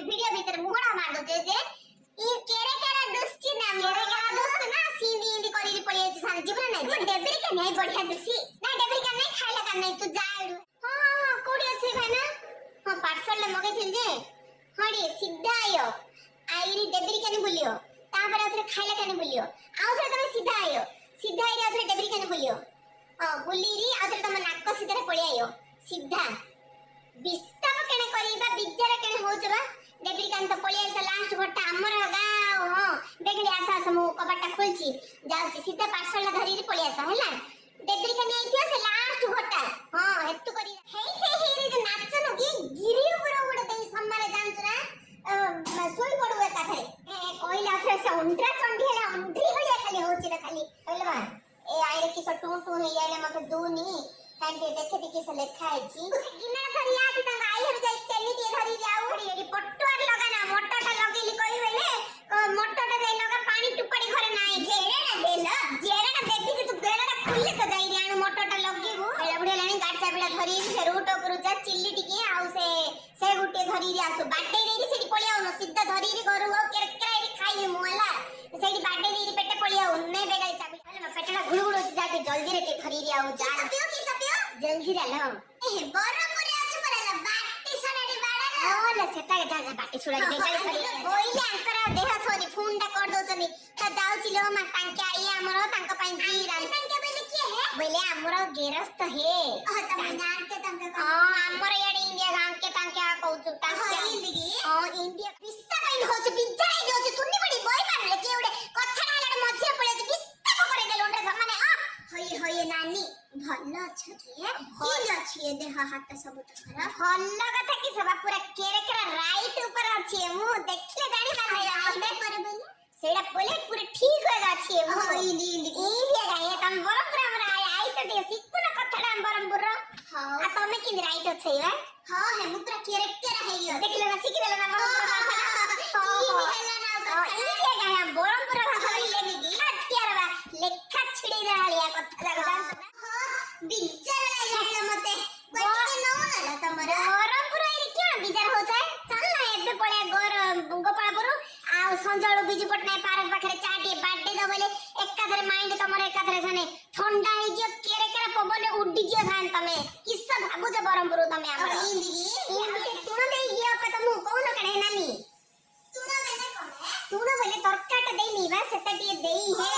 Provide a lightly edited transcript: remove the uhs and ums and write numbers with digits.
video भीतर मुहड़ा मार दो जे ई केरे केरे दुष्टि ना केरे केरे दुष्ट ना सींदी इंदी करी पड़ी सारे जीवन नहीं डेबरी के नहीं बढ़िया दुष्टि ना डेबरी का नहीं खाइला का नहीं तू जा हां कोडी अछि भाई ना हां पार्सल ले मगे थिल जे हडी सीधा आयो आईरी डेबरी के नहीं बोलियो तापर आथरे खाइला के नहीं बोलियो आउथरे तमे सीधा आयो सीधा आईरी आथरे डेबरी के नहीं बोलियो हां बोलीरी आथरे तमे नाक सीधा पड़ी आयो सीधा बिस्ताव केने करीबा बिजार केने होचबा डेबरी कान तो पळी आइसा लास्ट घट्टा हमर गाओ हां देखली आसा समू कबाटा खोलची जाउची सीधा पार्सल धरी पळी आसा हैला डेबरी कान आइथियो से लास्ट घट्टा हां हेतु करी हेई जे नाचनो की गिरी ऊपर उडे देई सम्मारे जानचरा सोई पडु एका थारे कोइला थे से उंट्रा चंडी हैला उंट्री भलिया खाली होची रे खाली हैला ए आइरे की सटू टू हे आइले मते दूनी कांटे देखे देखि से लेखा आइची गिना धरी आथि ता आई हर जाई चली दी धरी जाऊ हडी एडी पट्टुआर लगाना मोटटा लगेली कहि बेले मोटटा जाई लगा पानी टुपड़ी घरे नाही जेड़ा देबी कि तू बेड़ा खुले तो जाई रे आनु मोटटा लगेबो हेला बुढे लानी गाडचा बिडा धरी से रूट ऊपर जा चिल्ली टिके आउ से गुटे धरी रे आसु बाटे देरी सेठी पळी आउ न सीधा धरी रे घरु हो केरकरा रे खाई मुला सेठी बाटे देरी पेटे पळी आउ नै बेगाई चाबी हेला पेटला गुळगुळ होती जाके जल्दी रे धरी रे आउ जा सपियो जल्दी रे लो ए बरमपुर आछु परला बाटी सनाडी बाडा ओला सेता के जा बाटी छुड़ाडी बेगाई धरी ओइले अंकर देह सोनी फोनटा कर दोचनी त जाउची लो मा तांके आई हमर तांक पई जी रानी तांके बेले के है बेले हमर गेरस्त हे तमिलनाडु के तांके हमर याडी इंडिया गांव के तांके आ कहू तांके इंडिया पिस्ता पई होच बिजाई होच तुनी बडी बय मारले के उडे कथा नालड मझे पळे पिस्ता को करे देलो रे माने होई होई नानी भल्ल छ के भल अछि देह हाथ सब तखरा भल्ल कथा कि सब पूरा केरे केरा राइट ऊपर अछि मु देखले जानि पारे आते पर बेले सेडा बोले पूरा ठीक हो जाछि मु इली इंडिया गाय तम बरमपुर हमरा आई त दे सिकुना कथडा बरमपुर हां आ तमे कि राइट अछि बा हां हे मु पूरा केरे केरा हे गयो देखले ना सिखि देले ना बरमपुर हां इंडिया गाय बरमपुर भाषा लेनी दी हत्यार बा लेखा छिड़ी रहलिया कथा जागा बिचार लागला मते बटे न होला तमरा बरमपुर रे क्यों बिचार हो जाए चल ना एबे पळे गोपालपुर आ संजळ बिजू पटनाय पार्क पाखरे चाटी बाडे दबले एकाधर माइंड तमर एकाधर सने ठंडा हे जो केरे केरे पबले उड्डी जियो थान तमे किस भाबु जे बरमपुर तमे आम इंदी तुण देई गिया पे तमु कोन कणे नानी तुण बेले कोने तुण बेले तरकाटा देई नीबा सेटा टिए देई हे